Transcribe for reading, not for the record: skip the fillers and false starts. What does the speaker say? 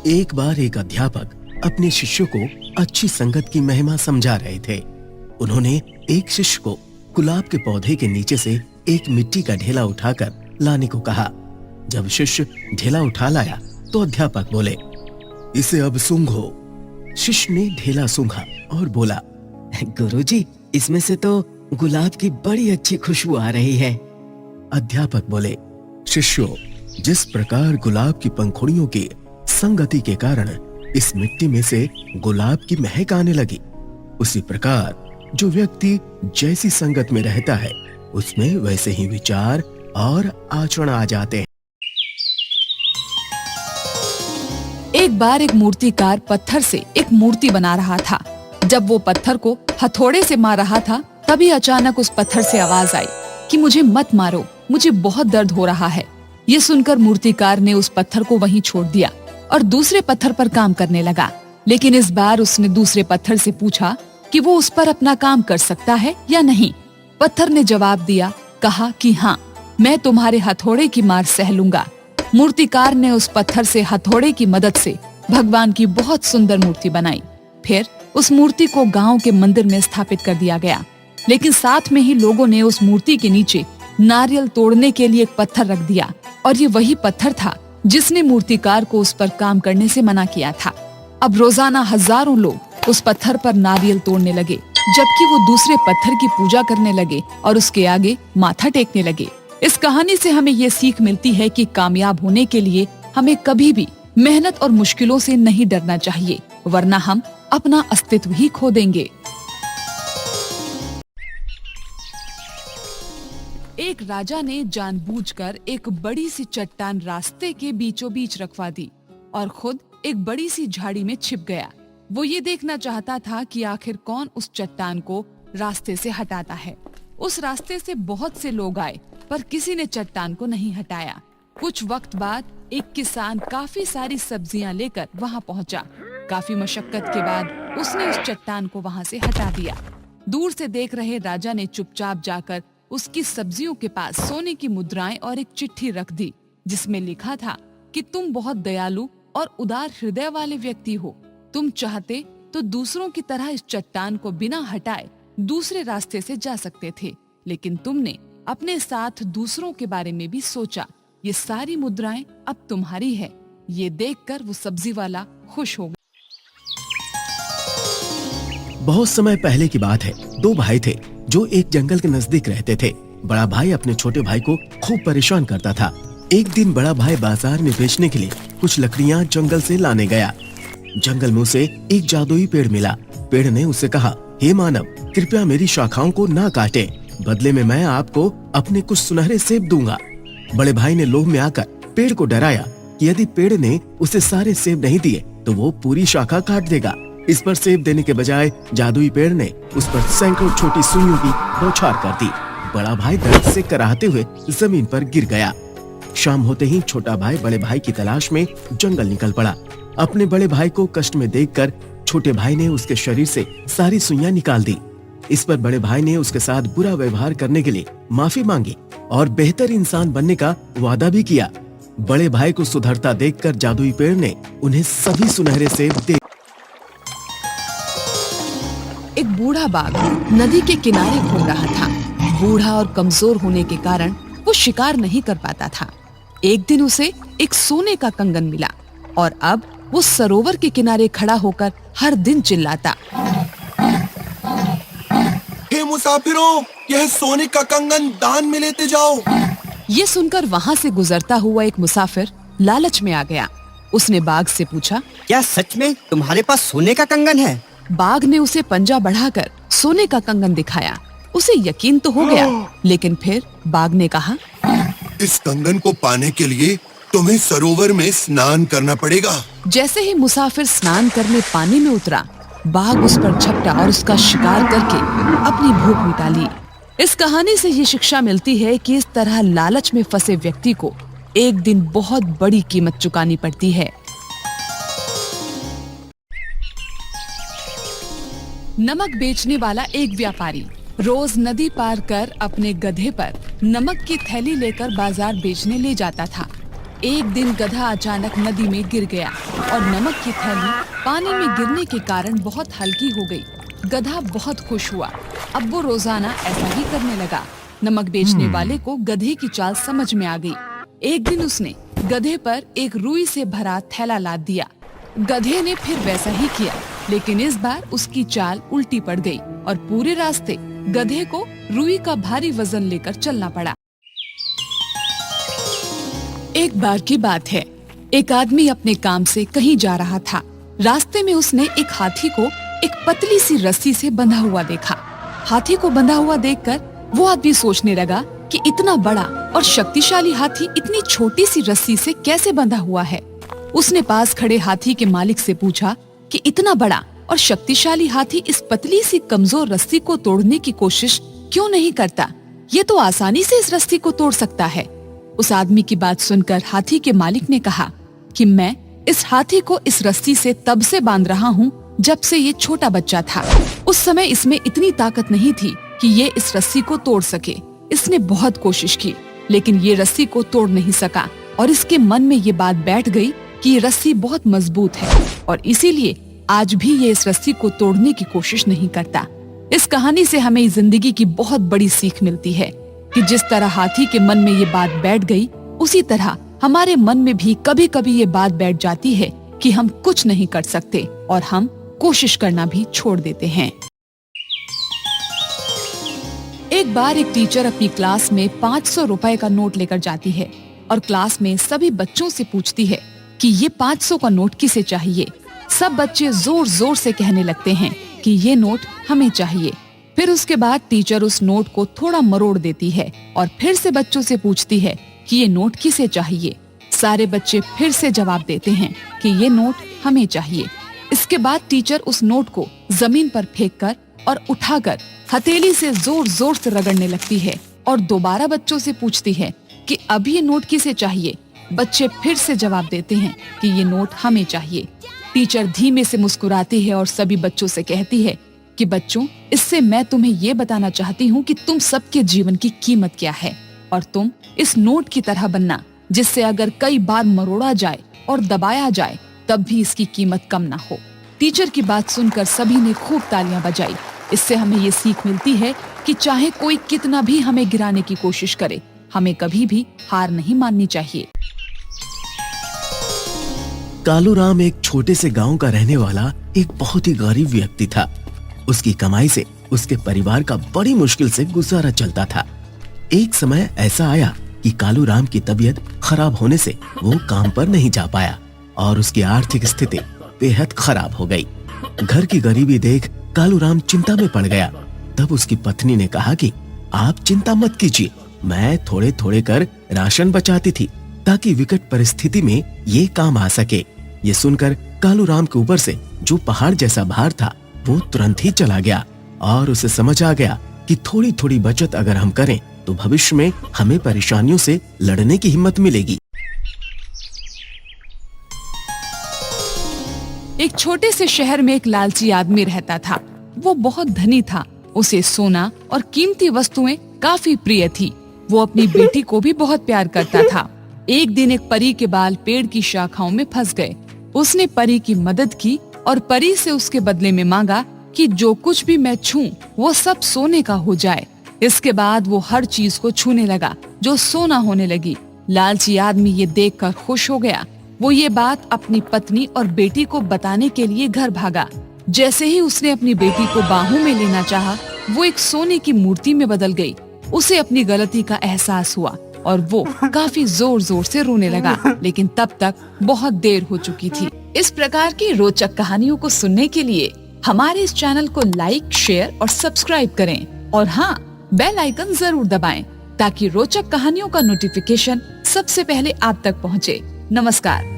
एक बार एक अध्यापक अपने शिष्यों को अच्छी संगत की महिमा समझा रहे थे। उन्होंने एक शिष्य को गुलाब के पौधे के नीचे से एक मिट्टी का ढेला उठाकर लाने को कहा। जब शिष्य ढेला उठा लाया तो अध्यापक बोले, इसे अब सूंघो। शिष्य ने ढेला सूंघा और बोला, गुरुजी, इसमें से तो गुलाब की बड़ी अच्छी खुशबू आ रही है। अध्यापक बोले, शिष्यों, जिस प्रकार गुलाब की पंखुड़ियों की संगति के कारण इस मिट्टी में से गुलाब की महक आने लगी, उसी प्रकार जो व्यक्ति जैसी संगत में रहता है उसमें वैसे ही विचार और आचरण आ जाते हैं। एक बार एक मूर्तिकार पत्थर से एक मूर्ति बना रहा था। जब वो पत्थर को हथौड़े से मार रहा था, तभी अचानक उस पत्थर से आवाज आई कि मुझे मत मारो, मुझे बहुत दर्द हो रहा है। ये सुनकर मूर्तिकार ने उस पत्थर को वहीं छोड़ दिया और दूसरे पत्थर पर काम करने लगा। लेकिन इस बार उसने दूसरे पत्थर से पूछा कि वो उस पर अपना काम कर सकता है या नहीं। पत्थर ने जवाब दिया, कहा कि हाँ, मैं तुम्हारे हथौड़े की मार सह लूंगा। मूर्तिकार ने उस पत्थर से हथौड़े की मदद से भगवान की बहुत सुंदर मूर्ति बनाई। फिर उस मूर्ति को गांव के मंदिर में स्थापित कर दिया गया। लेकिन साथ में ही लोगों ने उस मूर्ति के नीचे नारियल तोड़ने के लिए एक पत्थर रख दिया, और ये वही पत्थर था जिसने मूर्तिकार को उस पर काम करने से मना किया था। अब रोजाना हजारों लोग उस पत्थर पर नारियल तोड़ने लगे, जबकि वो दूसरे पत्थर की पूजा करने लगे और उसके आगे माथा टेकने लगे। इस कहानी से हमें ये सीख मिलती है कि कामयाब होने के लिए हमें कभी भी मेहनत और मुश्किलों से नहीं डरना चाहिए, वरना हम अपना अस्तित्व ही खो देंगे। एक राजा ने जानबूझकर एक बड़ी सी चट्टान रास्ते के बीचों बीच रखवा दी और खुद एक बड़ी सी झाड़ी में छिप गया। वो ये देखना चाहता था कि आखिर कौन उस चट्टान को रास्ते से हटाता है। उस रास्ते से बहुत से लोग आए, पर किसी ने चट्टान को नहीं हटाया। कुछ वक्त बाद एक किसान काफी सारी सब्जियां लेकर वहां पहुंचा। काफी मशक्कत के बाद उसने उस चट्टान को वहां से हटा दिया। दूर से देख रहे राजा ने चुपचाप जाकर उसकी सब्जियों के पास सोने की मुद्राएं और एक चिट्ठी रख दी, जिसमें लिखा था कि तुम बहुत दयालु और उदार हृदय वाले व्यक्ति हो। तुम चाहते तो दूसरों की तरह इस चट्टान को बिना हटाए दूसरे रास्ते से जा सकते थे, लेकिन तुमने अपने साथ दूसरों के बारे में भी सोचा। ये सारी मुद्राएं अब तुम्हारी है। ये देखकर वो सब्जी वाला खुश हो गया। बहुत समय पहले की बात है। दो भाई थे जो एक जंगल के नजदीक रहते थे। बड़ा भाई अपने छोटे भाई को खूब परेशान करता था। एक दिन बड़ा भाई बाजार में बेचने के लिए कुछ लकड़ियां जंगल से लाने गया। जंगल में उसे एक जादुई पेड़ मिला। पेड़ ने उससे कहा, हे मानव, कृपया मेरी शाखाओं को ना काटे, बदले में मैं आपको अपने कुछ सुनहरे सेब दूंगा। बड़े भाई ने लोभ में आकर पेड़ को डराया कि यदि पेड़ ने उसे सारे सेब नहीं दिए तो वो पूरी शाखा काट देगा। इस पर सेब देने के बजाय जादुई पेड़ ने उस पर सैकड़ों छोटी सुइयों की बौछार कर दी। बड़ा भाई दर्द से कराहते हुए जमीन पर गिर गया। शाम होते ही छोटा भाई बड़े भाई की तलाश में जंगल निकल पड़ा। अपने बड़े भाई को कष्ट में देखकर छोटे भाई ने उसके शरीर से सारी सुइयां निकाल दी। इस पर बड़े भाई ने उसके साथ बुरा व्यवहार करने के लिए माफी मांगी और बेहतर इंसान बनने का वादा भी किया। बड़े भाई को सुधरता देखकर जादुई पेड़ ने उन्हें सभी सुनहरे सेब दे। एक बूढ़ा बाघ नदी के किनारे घूम रहा था। बूढ़ा और कमजोर होने के कारण वो शिकार नहीं कर पाता था। एक दिन उसे एक सोने का कंगन मिला और अब वो सरोवर के किनारे खड़ा होकर हर दिन चिल्लाता, हे मुसाफिरों, यह सोने का कंगन दान में लेते जाओ। ये सुनकर वहाँ से गुजरता हुआ एक मुसाफिर लालच में आ गया। उसने बाघ से पूछा, क्या सच में तुम्हारे पास सोने का कंगन है? बाघ ने उसे पंजा बढ़ाकर सोने का कंगन दिखाया। उसे यकीन तो हो गया, लेकिन फिर बाघ ने कहा, इस कंगन को पाने के लिए तुम्हें सरोवर में स्नान करना पड़ेगा। जैसे ही मुसाफिर स्नान करने पानी में उतरा, बाघ उस पर झपटा और उसका शिकार करके अपनी भूख मिटा ली। इस कहानी से ये शिक्षा मिलती है कि इस तरह लालच में फंसे व्यक्ति को एक दिन बहुत बड़ी कीमत चुकानी पड़ती है। नमक बेचने वाला एक व्यापारी रोज नदी पार कर अपने गधे पर नमक की थैली लेकर बाजार बेचने ले जाता था। एक दिन गधा अचानक नदी में गिर गया और नमक की थैली पानी में गिरने के कारण बहुत हल्की हो गई। गधा बहुत खुश हुआ। अब वो रोजाना ऐसा ही करने लगा। नमक बेचने वाले को गधे की चाल समझ में आ गई। एक दिन उसने गधे पर एक रुई से भरा थैला लाद दिया। गधे ने फिर वैसा ही किया, लेकिन इस बार उसकी चाल उल्टी पड़ गई और पूरे रास्ते गधे को रुई का भारी वजन लेकर चलना पड़ा। एक बार की बात है, एक आदमी अपने काम से कहीं जा रहा था। रास्ते में उसने एक हाथी को एक पतली सी रस्सी से बंधा हुआ देखा। हाथी को बंधा हुआ देखकर वो आदमी सोचने लगा कि इतना बड़ा और शक्तिशाली हाथी इतनी छोटी सी रस्सी से कैसे बंधा हुआ है। उसने पास खड़े हाथी के मालिक से पूछा कि इतना बड़ा और शक्तिशाली हाथी इस पतली सी कमजोर रस्सी को तोड़ने की कोशिश क्यों नहीं करता? ये तो आसानी से इस रस्सी को तोड़ सकता है। उस आदमी की बात सुनकर हाथी के मालिक ने कहा कि मैं इस हाथी को इस रस्सी से तब से बांध रहा हूँ जब से ये छोटा बच्चा था। उस समय इसमें इतनी ताकत नहीं थी कि ये इस रस्सी को तोड़ सके। इसने बहुत कोशिश की, लेकिन ये रस्सी को तोड़ नहीं सका और इसके मन में ये बात बैठ गई कि ये रस्सी बहुत मजबूत है और इसीलिए आज भी ये इस रस्सी को तोड़ने की कोशिश नहीं करता। इस कहानी से हमें जिंदगी की बहुत बड़ी सीख मिलती है कि जिस तरह हाथी के मन में ये बात बैठ गई, उसी तरह हमारे मन में भी कभी कभी ये बात बैठ जाती है कि हम कुछ नहीं कर सकते और हम कोशिश करना भी छोड़ देते हैं। एक बार एक टीचर अपनी क्लास में 500 रुपए का नोट लेकर जाती है और क्लास में सभी बच्चों से पूछती है कि ये 500 का नोट किसे चाहिए। सब बच्चे जोर जोर से कहने लगते हैं कि ये नोट हमें चाहिए। फिर उसके बाद टीचर उस नोट को थोड़ा मरोड़ देती है और फिर से बच्चों से पूछती है कि ये नोट किसे चाहिए। सारे बच्चे फिर से जवाब देते हैं कि ये नोट हमें चाहिए। इसके बाद टीचर उस नोट को जमीन पर फेंककर और उठाकर हथेली से जोर जोर से रगड़ने लगती है और दोबारा बच्चों से पूछती है कि अब ये नोट किसे चाहिए। बच्चे फिर से जवाब देते हैं कि ये नोट हमें चाहिए। टीचर धीमे से मुस्कुराती है और सभी बच्चों से कहती है कि बच्चों, इससे मैं तुम्हें ये बताना चाहती हूँ कि तुम सबके जीवन की कीमत क्या है और तुम इस नोट की तरह बनना जिससे अगर कई बार मरोड़ा जाए और दबाया जाए तब भी इसकी कीमत कम ना हो। टीचर की बात सुनकर सभी ने खूब तालियां बजाई। इससे हमें ये सीख मिलती है कि चाहे कोई कितना भी हमें गिराने की कोशिश करे, हमें कभी भी हार नहीं माननी चाहिए। कालूराम एक छोटे से गांव का रहने वाला एक बहुत ही गरीब व्यक्ति था। उसकी कमाई से उसके परिवार का बड़ी मुश्किल से गुजारा चलता था। एक समय ऐसा आया कि कालूराम की तबीयत खराब होने से वो काम पर नहीं जा पाया और उसकी आर्थिक स्थिति बेहद खराब हो गई। घर की गरीबी देख कालूराम चिंता में पड़ गया। तब उसकी पत्नी ने कहा कि आप चिंता मत कीजिए, मैं थोड़े थोड़े कर राशन बचाती थी ताकि विकट परिस्थिति में ये काम आ सके। ये सुनकर कालूराम के ऊपर से जो पहाड़ जैसा भार था वो तुरंत ही चला गया और उसे समझ आ गया कि थोड़ी थोड़ी बचत अगर हम करें तो भविष्य में हमें परेशानियों से लड़ने की हिम्मत मिलेगी। एक छोटे से शहर में एक लालची आदमी रहता था। वो बहुत धनी था। उसे सोना और कीमती वस्तुएं काफी प्रिय थी। वो अपनी बेटी को भी बहुत प्यार करता था। एक दिन एक परी के बाल पेड़ की शाखाओं में फंस गए। उसने परी की मदद की और परी से उसके बदले में मांगा कि जो कुछ भी मैं छूं वो सब सोने का हो जाए। इसके बाद वो हर चीज को छूने लगा जो सोना होने लगी। लालची आदमी ये देखकर खुश हो गया। वो ये बात अपनी पत्नी और बेटी को बताने के लिए घर भागा। जैसे ही उसने अपनी बेटी को बाहों में लेना चाहा, वो एक सोने की मूर्ति में बदल गई। उसे अपनी गलती का एहसास हुआ और वो काफी जोर जोर से रोने लगा, लेकिन तब तक बहुत देर हो चुकी थी। इस प्रकार की रोचक कहानियों को सुनने के लिए हमारे इस चैनल को लाइक, शेयर और सब्सक्राइब करें और हाँ, बेल आइकन जरूर दबाएं ताकि रोचक कहानियों का नोटिफिकेशन सबसे पहले आप तक पहुँचे। नमस्कार।